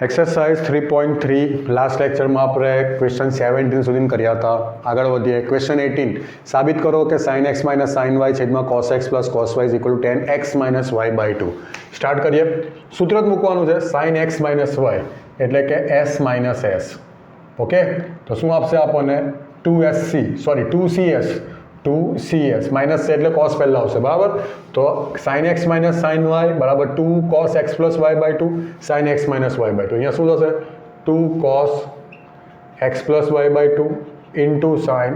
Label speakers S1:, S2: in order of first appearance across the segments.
S1: Exercise 3.3 last lecture में આપણે question 17 સુધી કર્યા હતા। આગળ વધીએ। क्वेश्चन 18 સાબિત કરો કે sin x - sin y છેદમાં cos x + cos y = tan x - y/2। Start કરીએ। સૂત્ર જ મૂકવાનું છે sin x - y એટલે કે s - s। ઓકે, તો શું આપશે આપણને 2cs માઇનસ છે એટલે cos પહેલા આવશે, બરાબર। તો sin x - sin y બરાબર 2 cos x + y/2 sin x - y/2। અહીંયા શું થશે 2 cos x + y/2 into sin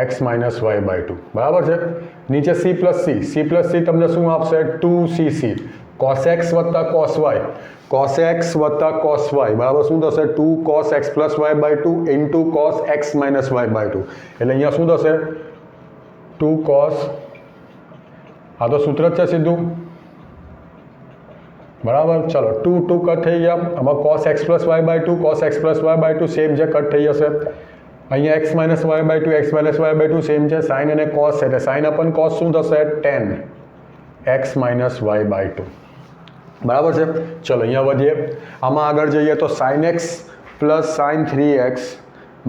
S1: x - y/2, બરાબર છે। નીચે c તમને શું આપશે 2cc cos x + cos y બરાબર શું થશે 2 cos x + y/2 into cos x - y/2। એટલે અહીંયા શું થશે 2 cos, આ તો સૂત્ર જ છે સીધું, બરાબર। ચલો 2 કટ થઈ ગયા। આમાં cos x + y/2 સેમ છે, કટ થઈ જશે। અહીંયા x - y/2 સેમ છે, sin અને cos એટલે sin upon cos શું થશે tan x - y/2, બરાબર છે। ચલો અહીંયા વધીએ। આમાં આગળ જઈએ તો sin x + sin 3x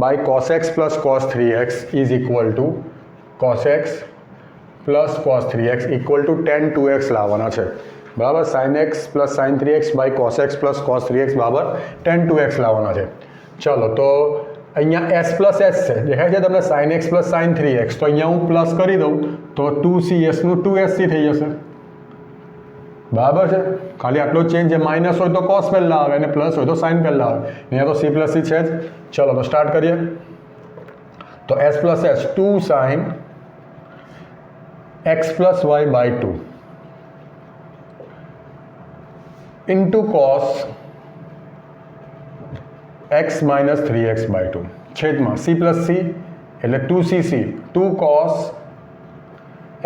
S1: by cos x + cos 3x is equal to cos x + cos 3x = tan 2x લાવવાના છે, બરાબર। sin x + sin 3x by cos x + cos 3x બરાબર tan 2x લાવવાના છે। ચલો તો અહીંયા s + s છે, દેખાય છે તમને sin x + sin 3x, તો અહીંયા હું પ્લસ કરી દઉં તો 2cs નું 2sc થઈ જશે, બરાબર છે। ખાલી આટલો ચેન્જ છે, માઇનસ હોય તો cos પહેલા આવે અને પ્લસ હોય તો sin પહેલા આવે। અહીંયા તો c + c છે જ। ચલો તો સ્ટાર્ટ કરીએ। તો s + s 2 sin x + y/2 into cos x - 3x/2 છેદમાં c + c એટલે 2cc 2 cos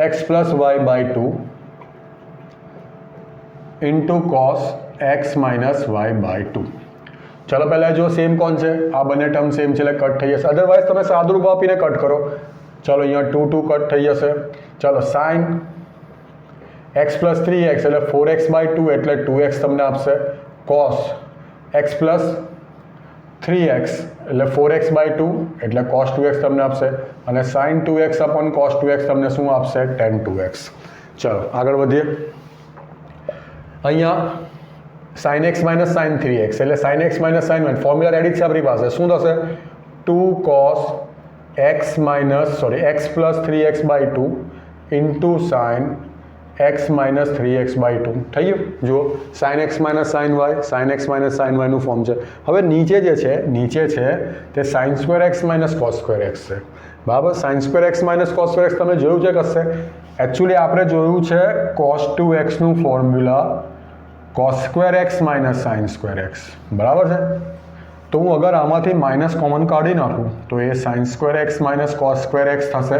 S1: x + y/2 into cos x - y/2। ચલો પહેલાં જો સેમ કોણ છે, આ બંને ટર્મ સેમ છે એટલે કટ થઈ જશે, અધરવાઇઝ તમે સાદુરૂપ આપીને કટ કરો। ચલો અહીંયા 2 કટ થઈ જશે। ચલો sin x + 3x એટલે 4x/2 એટલે 2x તમને આપશે, cos x + 3x એટલે 4x/2 એટલે cos 2x તમને આપશે, અને sin 2x upon cos 2x તમને શું આપશે tan 2x। ચલો આગળ વધીએ। અહીંયા sin x - sin 3x એટલે sin x - sin y formula ready છે આપણી પાસે। શું થશે 2 cos x + 3x/2 into sin x - 3x/2 થઈ ગયું। જુઓ sin x - sin y નું ફોર્મ છે। હવે નીચે જે છે તે sin² x - cos² x છે, બરાબર। sin² x - cos² x તમે જોયું છે કશે? એકચ્યુઅલી આપણે જોયું છે cos 2x નું formula cos² x - sin² x, બરાબર છે। તો હું અગર આમાંથી માઇનસ કોમન કાઢી નાખું તો એ sin² x - cos² x થશે,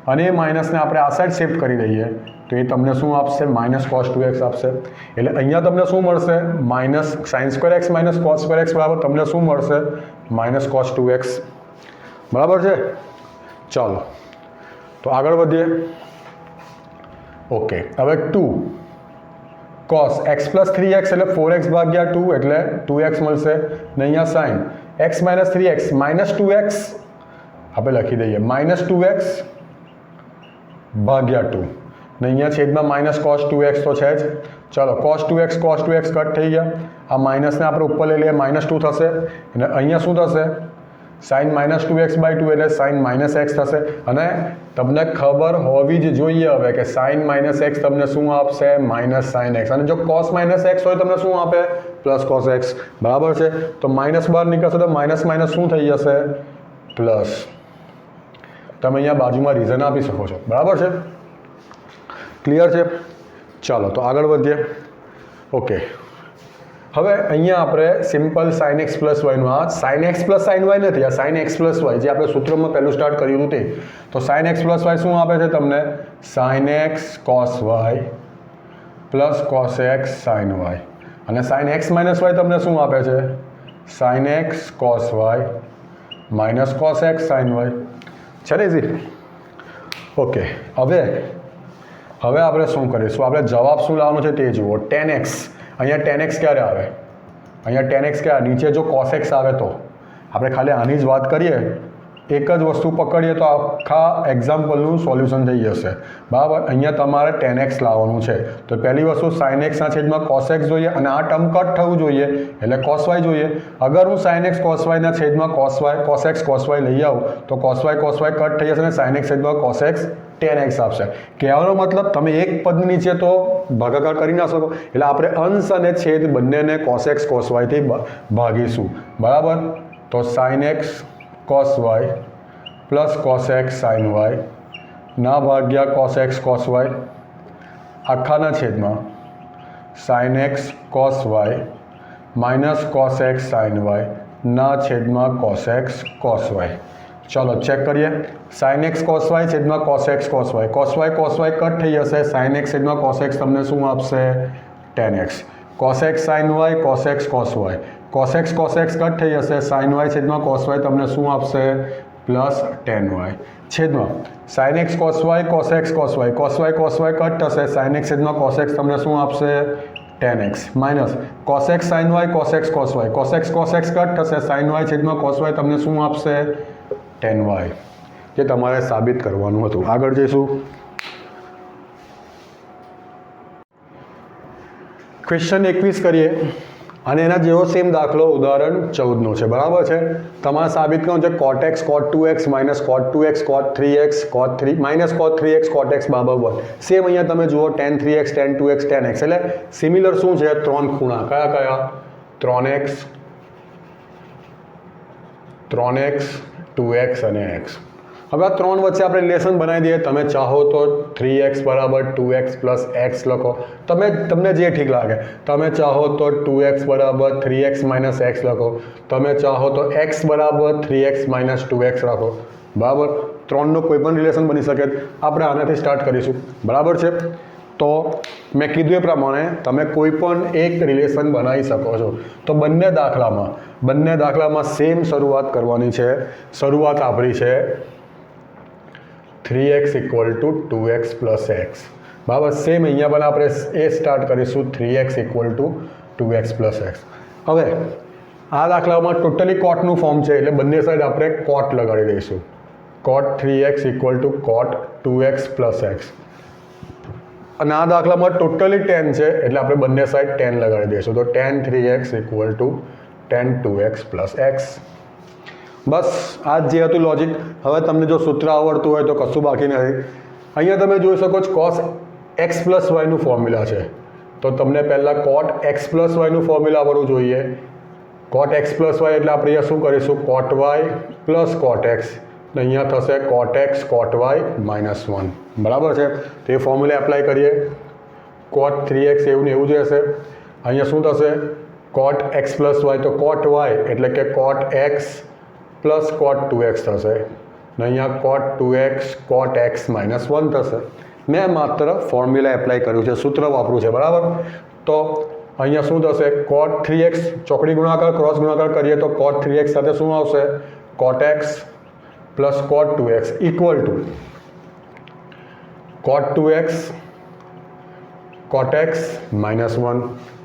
S1: અને એ માઇનસને આપણે આ સાઈડ શિફ્ટ કરી દઈએ તો એ તમને શું આપશે -cos 2x આપશે। એટલે અહીંયા તમને શું મળશે sin² x - cos² x બરાબર તમને શું મળશે -cos 2x, બરાબર છે। ચાલો તો આગળ વધીએ। ઓકે, હવે 2 cos x + 3x એટલે 4x/2 એટલે 2x મળશે, ને અહીંયા sin x - 3x -2x આપણે લખી દઈએ -2x/2, ને અહીંયા છેદમાં -cos 2x તો છે જ। ચલો cos 2x કટ થઈ ગયા। આ માઇનસને આપણે ઉપર લઈ લઈએ, -2 થશે, અને અહીંયા શું થશે sin -2x/2 એટલે sin -x થશે। અને તમને ખબર હોવી જ જોઈએ હવે કે sin -x તમને શું આપશે -sin x, અને જો cos -x હોય તમને શું આપે +cos x, બરાબર છે। તો માઇનસ બહાર નીકળશે તો માઇનસ શું થઈ જશે પ્લસ। તમે અહીંયા બાજુમાં રીઝન આપી શકો છો, બરાબર છે, ક્લિયર છે। ચાલો તો આગળ વધીએ। ઓકે, હવે અહીંયા આપણે સિમ્પલ sin x + y નું, આ sin x + sin y નથી, આ sin x + y જે આપણે સૂત્રમાં પહેલું સ્ટાર્ટ કર્યું હતું તે। તો sin x + y શું આપે છે તમને sin x cos y + cos x sin y, અને sin x - y તમને શું આપે છે sin x cos y - cos x sin y, છે ને ઈઝી। ઓકે, હવે આપણે શું કરીશું, આપણે જવાબ શું લાવવાનો છે તે જુઓ। tan x, અહીંયા tan x ક્યારે આવે અહીંયા ટેન એક્સ ક્યાં નીચે જો કોસ એક્સ આવે તો આપણે ખાલી આની જ વાત કરીએ, એક જ વસ્તુ પકડીએ તો આખા એક્ઝામ્પલનું સોલ્યુશન થઈ જશે, બરાબર. અહીંયા તમારે ટેન એક્સ લાવવાનું છે, તો પહેલી વસ્તુ સાઇન એક્સના છેદમાં કોસ એક્સ જોઈએ અને આ ટર્મ કટ થવું જોઈએ એટલે કોસ વાય જોઈએ. અગર હું સાઇન એક્સ કોસ વાયના છેદમાં કોસ એક્સ કોસ વાય લઈ આવું તો કોસ વાય કટ થઈ જશે અને સાઇન એક્સ છેદમાં કોસ એક્સ ટેન એક્સ આપશે. કહેવાનો મતલબ તમે એક પદ નીચે તો ભાગાકાર કરી ના શકો, એટલે આપણે અંશ અને છેદ બંનેને કોસ એક્સ કોસ વાયથી ભાગીશું, બરાબર. તો sine x cos y plus cos x sine y ના ભાગ્યા કોસ એક્સ કોસ વાય આખાના છેદમાં sine x cos y minus cos x sine y ના છેદમાં કોસ એક્સ કોસ વાય. ચલો ચેક કરીએ. સાઇન એક્સ કોસ વાય છેદમાં cos x cos y cut થઈ જશે. સાઇન એક્સ છેદમાં કોસ એક્સ તમને શું આપશે? Tan x. Cos x sine y cos x y cos x cut થઈ જશે. સાઇન વાય છેદમાં કોસ વાય તમને શું આપશે? પ્લસ ટેન વાય છેદમાં sine x cos y cos x y cut થશે. સાઇન એક્સ છેદમાં કોસ એક્સ તમને શું આપશે? Tan x minus cos x sine y cos x y cos x cut થશે. સાઇન વાય છેદમાં કોસ વાય તમને શું આપશે? Tan y. જે તમારે સાબિત કરવાનું હતું. આગળ જઈશું. ક્વેશ્ચન 21 કરીએ અને એના જેવો સેમ દાખલો ઉદાહરણ 14નો છે, બરાબર છે. તમારે સાબિત કરવાનું છે કોટ એક્સ કોટ 2x માઇનસ કોટ 2x કોટ 3x કોટ 3 માઇનસ કોટ 3x કોટ એક્સ બરાબર સેમ. અહીંયા તમે જુઓ tan 3x tan 2x tan x એટલે સિમિલર શું છે? ત્રણ ખૂણા. કયા કયા? 3x 2x અને x. હવે આ ત્રણ વચ્ચે આપણે રિલેશન બનાવી દઈએ. તમે ચાહો તો 3x બરાબર 2x પ્લસ x લખો, તમને જે ઠીક લાગે. તમે ચાહો તો 2x બરાબર 3x માઇનસ x લખો, તમે ચાહો તો x બરાબર 3x માઇનસ 2x રાખો, બરાબર. ત્રણનું કોઈ પણ રિલેશન બની શકે. આપણે આનાથી સ્ટાર્ટ કરીશું, બરાબર છે. તો મેં કીધું એ પ્રમાણે તમે કોઈ પણ એક રિલેશન બનાવી શકો છો. તો બંને દાખલામાં સેમ શરૂઆત કરવાની છે. શરૂઆત આપણી છે 3x equal two 2x plus x, બરાબર. સેમ અહીંયા પણ આપણે એ સ્ટાર્ટ કરીશું 3x equal two 2x plus x. હવે આ દાખલામાં ટોટલી કોટનું ફોર્મ છે એટલે બંને સાઈડ આપણે કોટ લગાડી દઈશું. Cot 3x equal to cot 2x plus x. અને આ દાખલામાં ટોટલી 10 છે એટલે આપણે બંને સાઈડ 10 લગાડી દઈશું. તો tan 3x equal to tan 2x plus x. બસ આ જ જે હતું લોજિક. હવે તમને જો સૂત્ર આવડતું હોય તો કશું બાકી નથી. અહીંયા તમે જોઈ શકો છો કોસ એક્સ પ્લસ વાયનું ફોર્મ્યુલા છે, તો તમને પહેલાં કોટ એક્સ પ્લસ વાયનું ફોર્મ્યુલા આવડવું જોઈએ. કોટ એક્સ પ્લસ વાય એટલે આપણે અહીંયા શું કરીશું? કોટ વાય પ્લસ કોટ એક્સ. અહીંયા થશે કોટ એક્સ કોટ વાય માઇનસ 1, બરાબર છે. તો એ ફોર્મ્યુલા એપ્લાય કરીએ. કોટ 3x એવું ને એવું જ રહેશે. અહીંયા શું થશે? કોટ એક્સ પ્લસ વાય, તો કોટ વાય એટલે કે કોટ એક્સ પ્લસ કોટ 2x થશે. ને અહીંયા કોટ 2x કોટ એક્સ માઇનસ 1 થશે. મેં માત્ર ફોર્મ્યુલા એપ્લાય કર્યું છે, સૂત્ર વાપરું છે, બરાબર. તો અહીંયા શું થશે? કોટ 3x ચોકડી ગુણાકાર ક્રોસ ગુણાકાર કરીએ તો કોટ 3x સાથે શું આવશે? Cot x plus cot 2x equal to cot 2x cot x minus 1,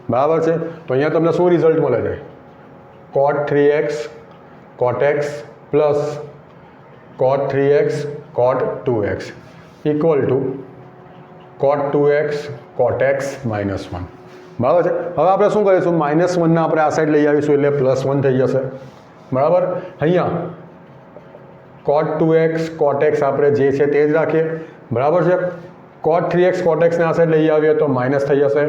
S1: બરાબર છે. તો અહીંયા તમને શું રિઝલ્ટ મળે છે? Cot 3x cot x plus cot 3x cot 2x equal to cot 2x cot x minus 1, બરાબર છે. હવે આપણે શું કરીશું? માઇનસ 1ને આપણે આ સાઈડ લઈ આવીશું એટલે પ્લસ 1 થઈ જશે, બરાબર. અહીંયા કોટ 2x કોટ એક્સ આપણે જે છે તે જ રાખીએ, બરાબર છે. કોટ 3x કોટ એક્સને આ સાઈડ લઈ આવીએ તો માઇનસ થઈ જશે.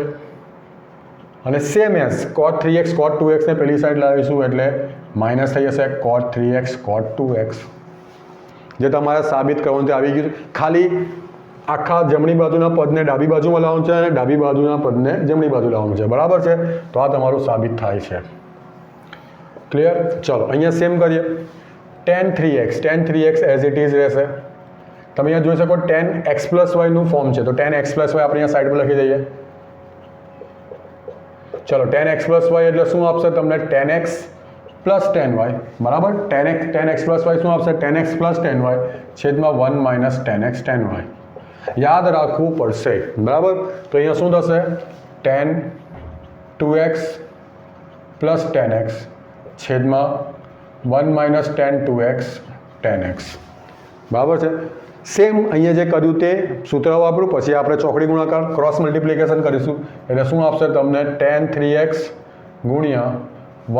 S1: અને સેમ એઝ કોટ 3x કોટ 2xને પેલી સાઈડ લાવીશું એટલે માઇનસ થઈ જશે કોટ 3x કોટ 2x. જે તમારે સાબિત કરવાનું આવી ગયું. ખાલી આખા જમણી બાજુના પદને ડાબી બાજુમાં લાવવાનું છે અને ડાબી બાજુના પદને જમણી બાજુ લાવવાનું છે, બરાબર છે. તો આ તમારું સાબિત થાય છે. ક્લિયર? ચલો અહીંયા સેમ કરીએ. tan 3x as it is રહેશે. તમે અહીંયા જોઈ શકો tan x પ્લસ વાયનું ફોર્મ છે, તો tan x પ્લસ વાય આપણે અહીંયા સાઈડમાં લખી દઈએ. ચલો tan x પ્લસ વાય એટલે શું આપશે તમને? tan x plus tan y, બરાબર. tan x પ્લસ વાય શું આપશે? tan x plus tan y છેદમાં 1 minus tan x tan y. યાદ રાખવું પડશે, બરાબર. તો અહીંયા શું થશે? tan 2x plus ten x છેદમાં 1 minus ten 2x ten x બરાબર છે. સેમ અહીંયા જે કર્યું તે સૂત્ર વાપરું, પછી આપણે ચોકડી ગુણાકાર ક્રોસ મલ્ટિપ્લિકેશન કરીશું એટલે શું આપશે તમને ટેન 3x ગુણ્યા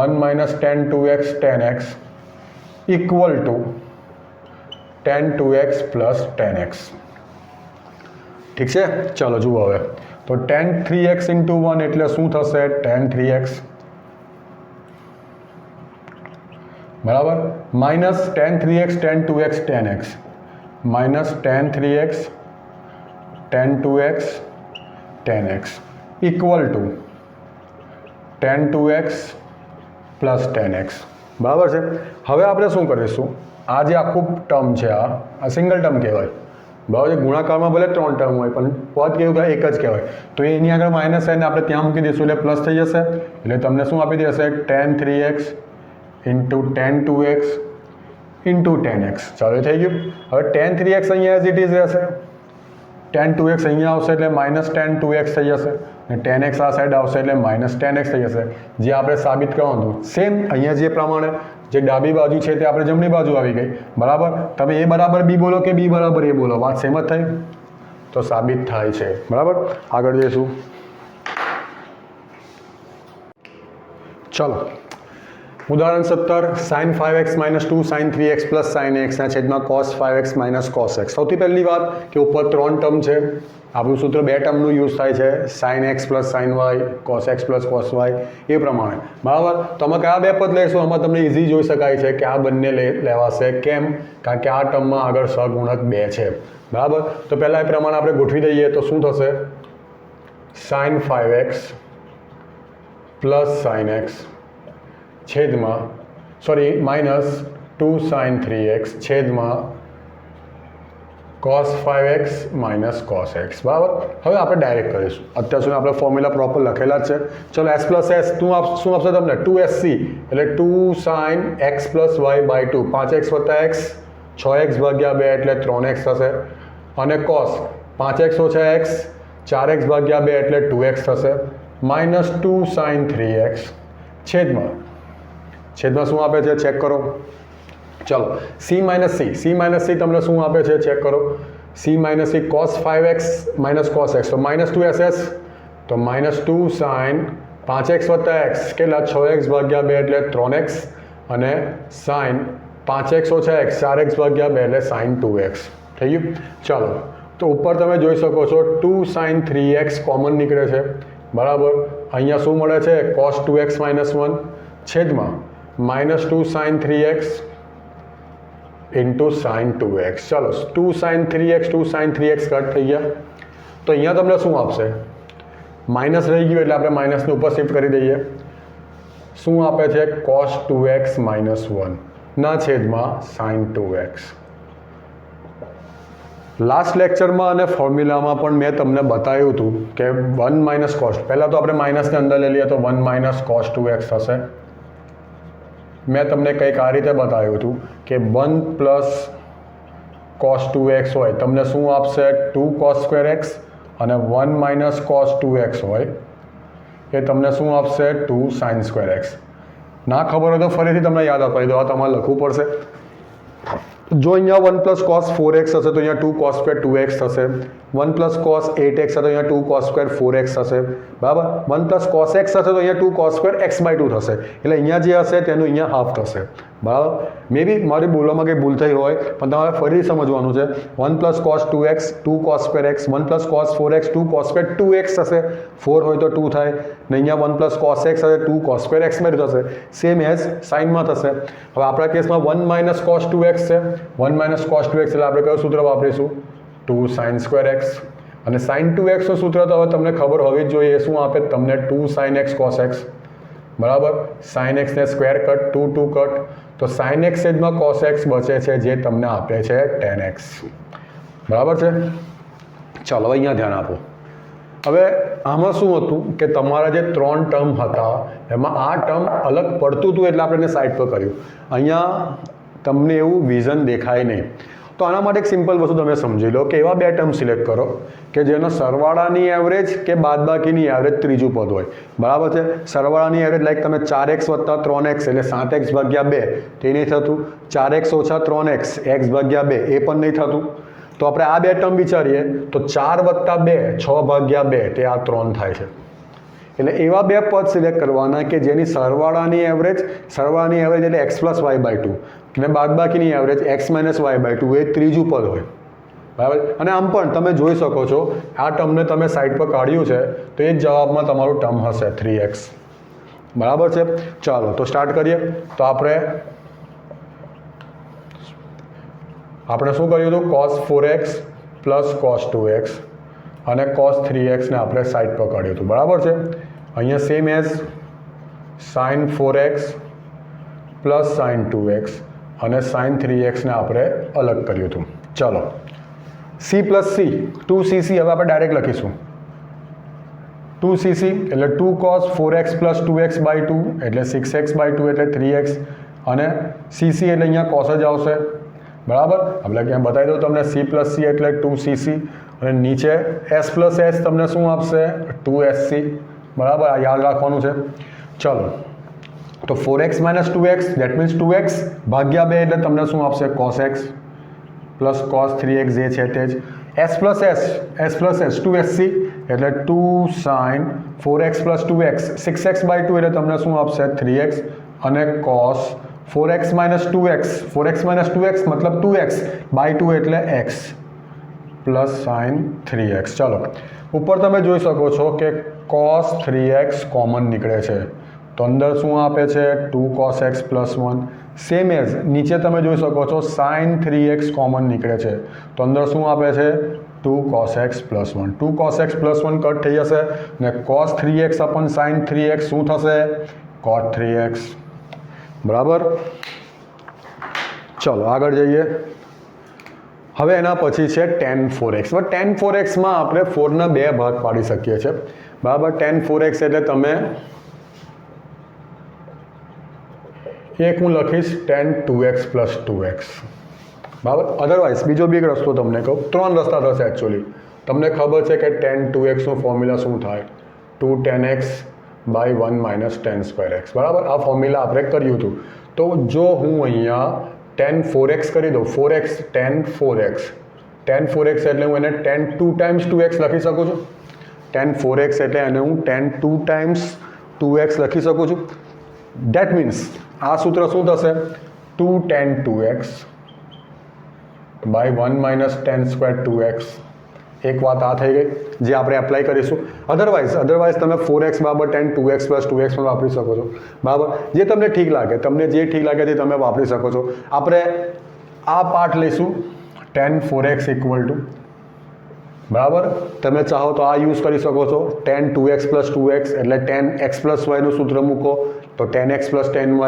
S1: 1 minus ten 2x ten x equal to ten 2x plus ten x. ઠીક છે, ચાલો જુઓ હવે તો ટેન 3x ઇન્ટુ 1 એટલે શું થશે ટેન 3x બરાબર minus ten 3x ten 2x ten x minus ten 3x ten 2x ten x equal to ten 2x plus ten x બરાબર છે. હવે આપણે શું કરીશું, આ જે આખું ટર્મ છે આ સિંગલ ટર્મ કહેવાય બરાબર છે. ગુણાકારમાં ભલે 3 ટર્મ હોય પણ પદ કેવું કે એક જ કહેવાય, તો એની આગળ માઇનસ સાઇન આપણે ત્યાં મૂકી દઈશું એટલે પ્લસ થઈ જશે. એટલે તમને શું આપી દેશે ten 3x into ten 2x into ten x. ચાલો થઈ ગયું. હવે ટેન 3x અહીંયા એઝ ઇટ ઇઝ રહેશે, ટેન 2x અહીંયા આવશે એટલે માઇનસ ટેન 2x થઈ જશે અને ટેન એક્સ આ સાઈડ આવશે એટલે માઇનસ ટેન એક્સ થઈ જશે. જે આપણે સાબિત કરવાનું સેમ અહીંયા જે પ્રમાણે જે ડાબી બાજુ છે તે આપણે જમણી બાજુ આવી ગઈ બરાબર. તમે એ બરાબર બી બોલો કે બી બરાબર એ બોલો, વાત સેમ જ થઈ તો સાબિત થાય છે બરાબર. આગળ જઈશું. ચાલો ઉદાહરણ 17 sine 5x minus 2 sine 3x plus sine એક્સના છેદમાં cos 5x minus cos x. સૌથી પહેલી વાત કે ઉપર 3 ટર્મ છે, આપણું સૂત્ર 2 ટર્મનું યુઝ થાય છે sine x plus sine y cos x plus cos y એ પ્રમાણે બરાબર. તમે કયા બે પદ લઈશું આમાં તમને ઇઝી જોઈ શકાય છે કે આ બંને લેવાશે. કેમ? કારણ કે આ ટર્મમાં આગળ સહગુણક 2 છે બરાબર. તો પહેલાં એ પ્રમાણે આપણે ગોઠવી દઈએ તો શું થશે sine 5x plus sine x છેદમાં માઇનસ 2 સાઇન 3x છેદમાં cos 5x minus cos x બરાબર. હવે આપણે ડાયરેક્ટ કરીશું, અત્યાર સુધી આપણે ફોર્મ્યુલા પ્રોપર લખેલા જ છે. ચલો એસ પ્લસ એસ શું આપશે તમને 2SC એટલે 2 sine x plus y by 2 5x વત્તા એક્સ 6x ભાગ્યા 2 એટલે 3x થશે અને કોસ 5x ઓછા એક્સ 4x ભાગ્યા 2 એટલે 2x થશે માઇનસ 2 સાઇન 3x છેદમાં શું આપે છે ચેક કરો. ચલો સી માઇનસ સી તમને શું આપે છે ચેક કરો. C minus C cos 5x minus cos x તો માઇનસ 2SS તો માઇનસ 2 સાઇન 5x વત્તા એક્સ કેટલા 6x ભાગ્યા 2 એટલે 3x અને સાઇન 5x ઓછા એક્સ 4x ભાગ્યા 2 એટલે સાઇન 2x થઈ ગયું. ચાલો તો ઉપર તમે જોઈ શકો છો 2 સાઇન 3x કોમન નીકળે છે બરાબર. અહીંયા શું મળે છે કોસ 2x માઇનસ 1 છેદમાં minus 2 sine 3x into sign 2x. ચાલો 2 સાઇન 3x કટ થઈ ગયા તો અહીંયા તમને શું આપશે માઇનસ રહી ગયું એટલે આપણે માઇનસને ઉપર શિફ્ટ કરી દઈએ. શું આપે છે કોસ 2x માઇનસ 1 ના છેદમાં સાઇન 2x. લાસ્ટ લેક્ચરમાં અને ફોર્મ્યુલામાં પણ મેં તમને બતાવ્યું હતું કે 1 માઇનસ કોસ, પહેલાં તો આપણે માઇનસને અંદર લઈ લઈએ તો 1 માઇનસ કોસ 2x થશે. મેં તમને કંઈક આ રીતે બતાવ્યું હતું કે 1 પ્લસ કોસ 2x હોય તમને શું આપશે 2 કોસ સ્ક્વેર એક્સ અને 1 માઇનસ કોસ 2x હોય એ તમને શું આપશે 2 સાઇન સ્ક્વેર એક્સ. ના ખબર હોય તો ફરીથી તમને યાદ અપાવી દો, આ તમારે લખવું પડશે. જો અહીંયા 1 પ્લસ કોસ 4x હશે તો અહીંયા 2 કોસ સ્ક્વેર 2x થશે. 1 પ્લસ કોસ 8x હશે તો અહીંયા 2 કોસ સ્ક્વેર 4x થશે બરાબર. 1 પ્લસ કોસ x હશે તો અહીંયા 2 કોસ સ્ક્વેર x બાય 2 થશે. એટલે અહીંયા જે હશે તેનું અહીંયા હાફ થશે બરાબર. મે બી મારી બોલવામાં કંઈ ભૂલ થઈ હોય પણ તમારે ફરી સમજવાનું છે. 1 plus cos 2x 2 cos square x 1 plus cos 4x 2 cos square 2x થશે. 4 હોય તો 2 થાય ને અહીંયા 1 પ્લસ કોસ x હશે 2 કોસ સ્ક્વેર x બાય 2 થશે. સેમ એઝ સાઇનમાં થશે. હવે આપણા કેસમાં 1 માઇનસ કોસ 2x છે. 1 માઇનસ કોસ 2x એટલે આપણે કયું સૂત્ર વાપરીશું 2 સાઇન સ્ક્વેર એક્સ અને સાઇન 2xનું સૂત્ર તો હવે તમને ખબર હોવી જ જોઈએ. શું આપે તમને 2 સાઇન એક્સ કોસ એક્સ બરાબર. સાઇન એક્સને સ્ક્વેર કટ 2 કટ તો સાઇન એક્સ છેદમાં કોસ એક્સ બચે છે જે તમને આપે છે ટેન એક્સ બરાબર છે. ચાલો અહીંયા ધ્યાન આપો. હવે આમાં શું હતું કે તમારા જે 3 ટર્મ હતા એમાં આ ટર્મ અલગ પડતું હતું એટલે આપણે એને સાઈડ પર કર્યું. અહીંયા તમને એવું વિઝન દેખાય નહીં. તો આના માટે એક સિમ્પલ વસ્તુ તમે સમજી લો કે એવા બે ટર્મ સિલેક્ટ કરો કે જેનો સરવાળાની એવરેજ કે બાદબાકીની એવરેજ ત્રીજું પદ હોય. બરાબર છે. સરવાળાની એવરેજ લાઈક તમે 4x વત્તા 3x એટલે 7x ભાગ્યા 2 તે નહીં થતું. 4x ઓછા 3x x ભાગ્યા 2 એ પણ નહીં થતું. તો આપણે આ બે ટર્મ વિચારીએ તો 4 વત્તા 2 6 ભાગ્યા 2 તે આ 3 થાય છે. એટલે એવા બે પદ સિલેક્ટ કરવાના કે જેની સરવાળાની એવરેજ એટલે x પ્લસ વાય બાય 2 અને બાદબાકીની average x minus y by 2 એ ત્રીજું પદ હોય. બરાબર. અને આમ પણ તમે જોઈ શકો છો આ ટર્મને તમે સાઈડ પર કાઢ્યું છે તો એ જ જવાબમાં તમારું ટર્મ હશે 3x. બરાબર છે. ચાલો તો સ્ટાર્ટ કરીએ. તો આપણે શું કર્યું હતું? cos 4x plus cos 2x અને cos 3x ને આપણે સાઈડ પર કાઢ્યું હતું. બરાબર છે. અહીંયા same as sin 4x plus sin 2x અને sin 3x ને આપણે અલગ કર્યું હતું. ચાલો c પ્લસ c 2cc હવે આપણે ડાયરેક્ટ લખીશું. 2cc એટલે 2 cos 4x plus 2x by 2 એટલે 6x બાય 2 એટલે 3x અને cc એટલે અહીંયા cos જ આવશે. બરાબર. આપણે ક્યાં બતાવી દઉં તમને c પ્લસ c એટલે 2cc અને નીચે s પ્લસ s તમને શું આપશે? 2sc. બરાબર. આ યાદ રાખવાનું છે. ચલો તો 4x minus 2x that means 2x ભાગ્યા 2 એટલે તમને શું આપશે? cos x plus cos 3x જે છે તે જ. s પ્લસ s 2sc એટલે 2 sin 4x plus 2x 6x by 2 એટલે તમને શું આપશે? 3x અને cos 4x માઇનસ 2x મતલબ 2x બાય 2 એટલે x પ્લસ sin 3x. ચાલો ઉપર તમે જોઈ શકો છો કે cos 3x કોમન નીકળે છે તો અંદર શું આપે છે? 2 cos x plus 1. Same as નીચે તમે જોઈ શકો છો sin 3x કોમન નીકળે છે તો અંદર શું આપે છે? 2 cos x plus 1. 2 cos x plus 1 cut થઈ જશે ને cos 3x અપન sin 3x શું થશે? cot 3x. બરાબર. ચલો આગળ જઈએ. હવે એના પછી છે tan 4x. હવે tan 4xમાં આપણે 4ના બે ભાગ પાડી શકીએ છીએ. બરાબર. tan 4x એટલે તમે એક હું લખીશ tan 2x પ્લસ 2x. બરાબર. અધરવાઇઝ બીજો બી એક રસ્તો તમને કહું. 3 રસ્તા થશે એકચ્યુઅલી. તમને ખબર છે કે tan 2xનું ફોર્મ્યુલા શું થાય? 2 tan x by 1 minus tan square x. બરાબર. આ ફોર્મ્યુલા આપણે કર્યું હતું. તો જો હું અહીંયા tan 4x કરી દઉં 4x tan 4x એટલે હું એને tan 2 ટાઈમ્સ 2x લખી શકું છું. tan 4x એટલે એને હું tan 2 ટાઈમ્સ 2x લખી શકું છું. ડેટ મીન્સ આ સૂત્ર શું થશે? 2 tan 2x by 1 minus tan square 2x. એક વાત આ થઈ ગઈ જે આપણે એપ્લાય કરીશું. અધરવાઇઝ તમે 4x બરાબર tan 2x પ્લસ 2x પણ વાપરી શકો છો. બરાબર. જે તમને ઠીક લાગે તે તમે વાપરી શકો છો. આપણે આ પાર્ટ લઈશું tan 4x ઇક્વલ ટુ. બરાબર. તમે ચાહો તો આ યુઝ કરી શકો છો. tan 2x પ્લસ 2x એટલે tan x પ્લસ વાયનું સૂત્ર મૂકો તો tan x plus tan y.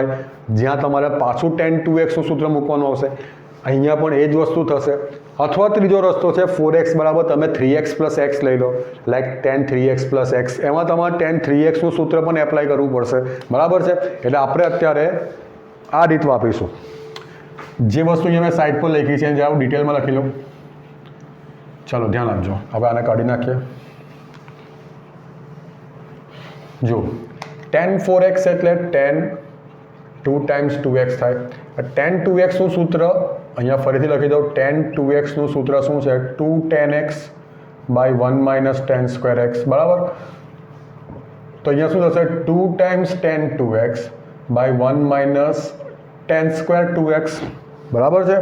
S1: જ્યાં તમારે પાછું tan 2xનું સૂત્ર મૂકવાનું આવશે. અહીંયા પણ એ જ વસ્તુ થશે. અથવા ત્રીજો રસ્તો છે 4x બરાબર તમે 3x પ્લસ x લઈ લો like tan 3x plus x. એમાં તમારે tan 3xનું સૂત્ર પણ એપ્લાય કરવું પડશે. બરાબર છે. એટલે આપણે અત્યારે આ રીત વાપરીશું. જે વસ્તુ અહીંયા મેં સાઈડ પર લખી છે જે આવું ડિટેલમાં લખી લો. ચાલો ધ્યાન આપજો. હવે આને કાઢી નાખીએ. જો tan 4x એટલે tan 2 ટાઈમ્સ 2x થાય. tan 2xનું સૂત્ર અહીંયા ફરીથી લખી દઉં. tan 2xનું સૂત્ર શું છે? 2 tan x by 1 minus tan square x. બરાબર. તો અહીંયા શું થશે? 2 times tan 2x by 1 minus tan square 2x. બરાબર છે.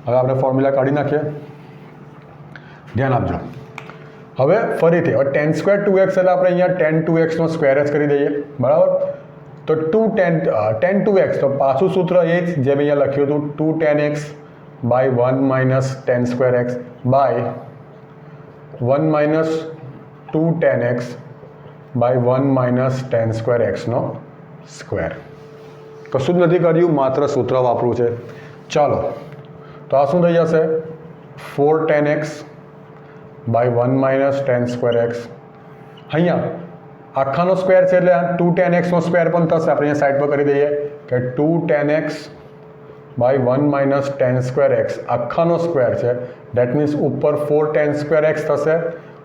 S1: હવે આપણે ફોર્મ્યુલા કાઢી નાખીએ. ધ્યાન આપજો. હવે ફરીથી tan સ્ક્વેર 2x એટલે આપણે અહીંયા tan 2xનો સ્ક્વેર જ કરી દઈએ. બરાબર. તો 2 tan 2x તો પાછું સૂત્ર એ જ જે અહીંયા લખ્યું હતું 2 tan x by 1 minus tan square x by 1 minus 2 tan x by 1 minus tan square xનો સ્ક્વેર. કશું જ નથી કર્યું, માત્ર સૂત્ર વાપરવું છે. ચાલો તો આ શું થઈ જશે? 4 tan x by 1 minus tan square x. અહીંયા આખાનો સ્ક્વેર છે એટલે 2 tan x નો સ્ક્વેર પણ થશે. આપણે અહીંયા સાઈડ પર કરી દઈએ કે 2 tan x by 1 minus tan square x આખાનો સ્ક્વેર છે, દેટ મીન્સ ઉપર 4 ટેન સ્ક્વેર એક્સ થશે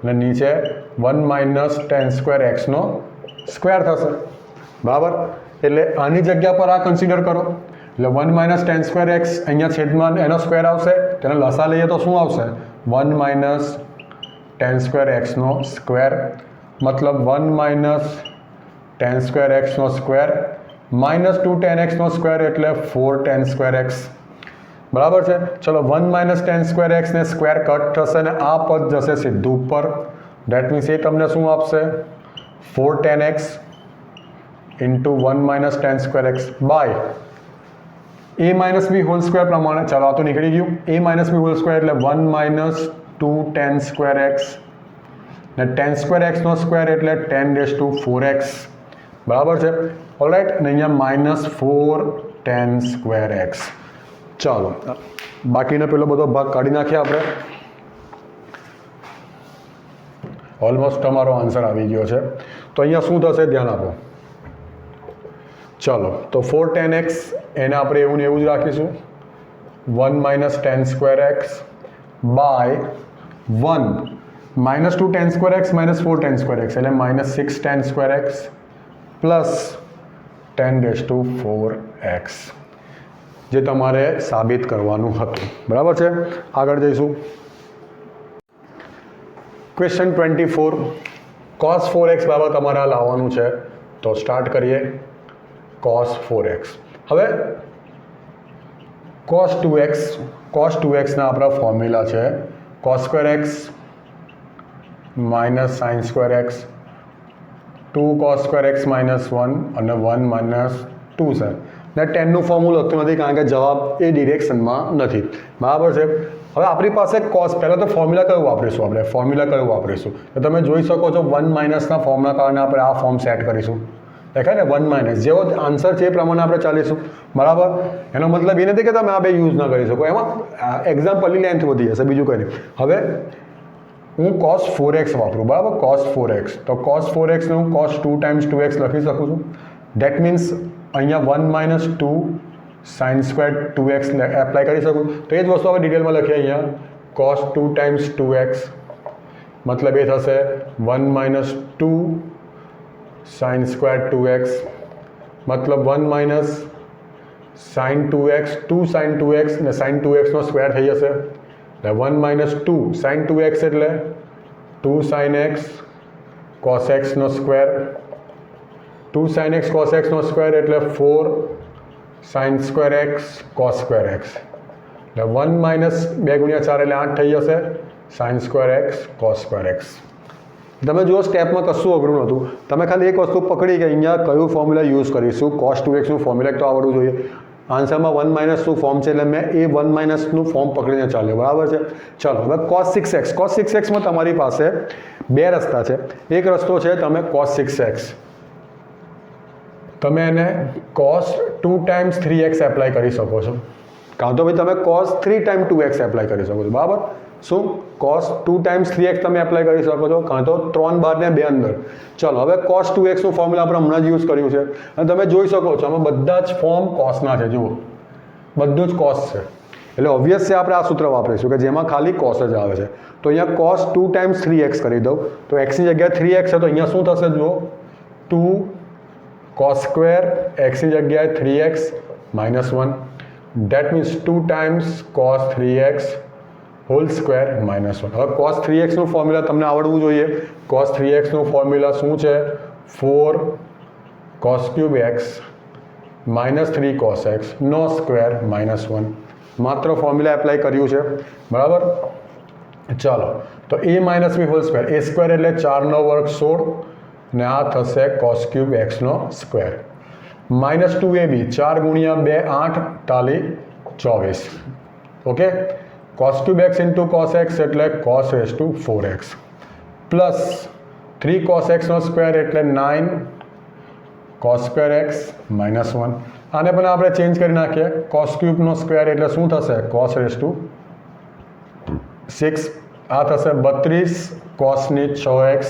S1: અને નીચે 1 માઇનસ ટેન સ્ક્વેર એક્સનો સ્ક્વેર થશે, બરાબર. એટલે આની જગ્યા પર આ કન્સિડર કરો, એટલે 1 માઇનસ ટેન સ્ક્વેર એક્સ અહીંયા છેદમાં એનો સ્ક્વેર આવશે, તેને લસા લઈએ તો શું આવશે? 1 માઇનસ ટેન સ્ક્વેર એક્સનો સ્ક્વેર, મતલબ 1 માઇનસ ટેન સ્ક્વેર એક્સનો સ્ક્વેર માઇનસ 2 ટેન એક્સનો સ્ક્વેર એટલે 4 ટેન સ્ક્વેર એક્સ, બરાબર છે. ચલો 1 માઇનસ ટેન સ્ક્વેર એક્સને સ્ક્વેર કટ થશે અને આ પદ જશે સીધું ઉપર, ડેટ મીન્સ એ તમને શું આપશે? 4 tan x into 1 minus tan square x by a minus b whole square પ્રમાણે, ચાલો આ તો નીકળી ગયું, a minus b whole square એટલે 1 માઇનસ 2 ટેન સ્ક્વેર એક્સ ને ટેન સ્ક્વેર એક્સનો સ્ક્વેર એટલે 10 રેઝ ટુ 4x, બરાબર છે. ઓલરાઈટ, અને અહીંયા માઇનસ 4 ટેન સ્ક્વેર એક્સ. ચાલો બાકીનો પેલો બધો ભાગ કાઢી નાખીએ આપણે. ઓલમોસ્ટ તમારો આન્સર આવી ગયો છે. તો અહીંયા શું થશે ધ્યાન આપો. ચાલો તો 4 ટેન એક્સ એને આપણે એવું ને એવું જ રાખીશું, 1 minus tan square x by 1 minus 2 tan square x minus 4 tan square x એટલે minus 6 tan square x plus 10 raise to 4x, જે તમારે સાબિત કરવાનું હતું, બરાબર છે. આગળ જઈશું. ક્વેશ્ચન 24, cos 4x બરાબર તમારે લાવવાનું છે, તો સ્ટાર્ટ કરીએ. cos 4x, હવે cos 2x ના આપણા ફોર્મ્યુલા છે cos square x minus sine square x, 2 cos square x minus 1 અને 1 માઇનસ 2 છે ને 10નું ફોર્મ્યુલા લખતું નથી કારણ કે જવાબ એ ડિરેક્શનમાં નથી, બરાબર છે. હવે આપણી પાસે cos, પહેલાં તો ફોર્મ્યુલા કયું વાપરીશું? તો તમે જોઈ શકો છો 1 માઇનસના ફોર્મના કારણે આપણે આ ફોર્મ સેટ કરીશું, દેખાય ને 1 માઇનસ, જેવો આન્સર છે એ પ્રમાણે આપણે ચાલીશું, બરાબર. એનો મતલબ એ નથી કે તમે આ બે યુઝ ના કરી શકો, એમાં એક્ઝામ્પલની લેન્થ વધી જશે, બીજું કંઈ નહીં. હવે હું cos 4x વાપરું, બરાબર, cos 4x, તો cos 4x ને હું cos 2 ટાઈમ્સ 2x લખી શકું છું, ડેટ મીન્સ અહીંયા 1 minus 2 sine square 2x apply કરી શકું. તો એ જ વસ્તુ આપણે ડિટેલમાં લખીએ અહીંયા, cos 2 ટાઈમ્સ 2x મતલબ એ થશે 1 માઇનસ 2 સાઇન સ્ક્વેર 2x મતલબ 1 minus sign 2x, 2 sign 2x ને સાઇન 2xનો સ્ક્વેર થઈ જશે એટલે 1 માઇનસ 2 સાઇન 2x એટલે 2 સાઇન x cos x નો square, 2 sine x cos x નો સ્ક્વેર એટલે 4 sine square x cos square x એટલે 1 માઇનસ 2 ગુણ્યા 4 એટલે 8 થઈ જશે sign square x cos square x. તમે જુઓ સ્ટેપમાં કશું અઘરું નહોતું, તમે ખાલી એક વસ્તુ પકડી કે અહીંયા કયું ફોર્મ્યુલા યુઝ કરીશું, cos 2xનું ફોર્મ્યુલા તો આવડવું જોઈએ. આન્સરમાં 1 માઇનસનું ફોર્મ છે એટલે મેં એ 1 માઇનસનું ફોર્મ પકડીને ચાલ્યો, બરાબર છે. ચાલો હવે cos 6xમાં તમારી પાસે બે રસ્તા છે. એક રસ્તો છે તમે cos 6x તમે એને cos 2 ટાઈમ્સ 3x એપ્લાય કરી શકો છો, કાં તો ભાઈ તમે cos 3 ટાઈમ 2x એપ્લાય કરી શકો છો, બરાબર. શું cos 2 ટાઈમ્સ 3x તમે એપ્લાય કરી શકો છો, કાં તો 3 બાર ને 2 અંદર. ચાલો હવે cos 2xનું ફોર્મ્યુલા આપણે હમણાં જ યુઝ કર્યું છે અને તમે જોઈ શકો છો આમાં બધા જ ફોર્મ cosના છે, જુઓ બધું જ cos છે એટલે ઓબ્વિયસ છે આપણે આ સૂત્ર વાપરીશું કે જેમાં ખાલી cos જ આવે છે. તો અહીંયા cos 2 ટાઈમ્સ 3x કરી દઉં તો xની જગ્યાએ 3x છે તો અહીંયા શું થશે જુઓ 2 cos સ્ક્વેર xની જગ્યાએ 3x minus 1, date means 2 times cos 3x whole square minus 1. હવે cos 3xનું ફોર્મ્યુલા તમને આવડવું જોઈએ. cos 3xનું ફોર્મ્યુલા શું છે? 4 cos cube x minus 3 cos x નો સ્ક્વેર માઇનસ 1. માત્ર ફોર્મ્યુલા એપ્લાય કર્યું છે, બરાબર. ચાલો તો a minus b whole square, a square એટલે 4 નો વર્ગ 16 ને આ થશે cos ક્યુબ x નો સ્ક્વેર માઇનસ 2ab 4 ગુણ્યા 2 8 તાલી 24. Okay, cos cube x into cos x એટલે cos raise to 4x plus 3 cos x નો સ્ક્વેર એટલે 9 cos સ્ક્વેર x માઇનસ 1. આને પણ આપણે ચેન્જ કરી નાખીએ, cos ક્યુબનો સ્ક્વેર એટલે શું થશે? cos રેઝ ટુ 6, આ થશે 32 cosની 6x,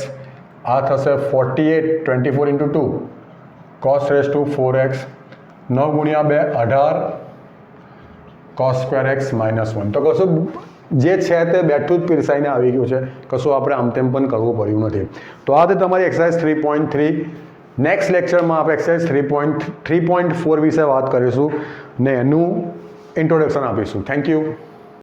S1: આ થશે 48 24 into 2 cos raise to 4x, 9 ગુણ્યા 2 18 કોસ સ્ક્વેર એક્સ -1. તો કશું જે છે તે બેઠું જ પીરસાઈને આવી ગયું છે, કશું આપણે આમ તેમ પણ કરવું પડ્યું નથી. તો આ તે તમારી એક્સરસાઇઝ 3.3. નેક્સ્ટ લેક્ચરમાં આપણે એક્સરસાઇઝ 3.4 વિશે વાત કરીશું ને એનું ઇન્ટ્રોડક્શન આપીશું. Thank you.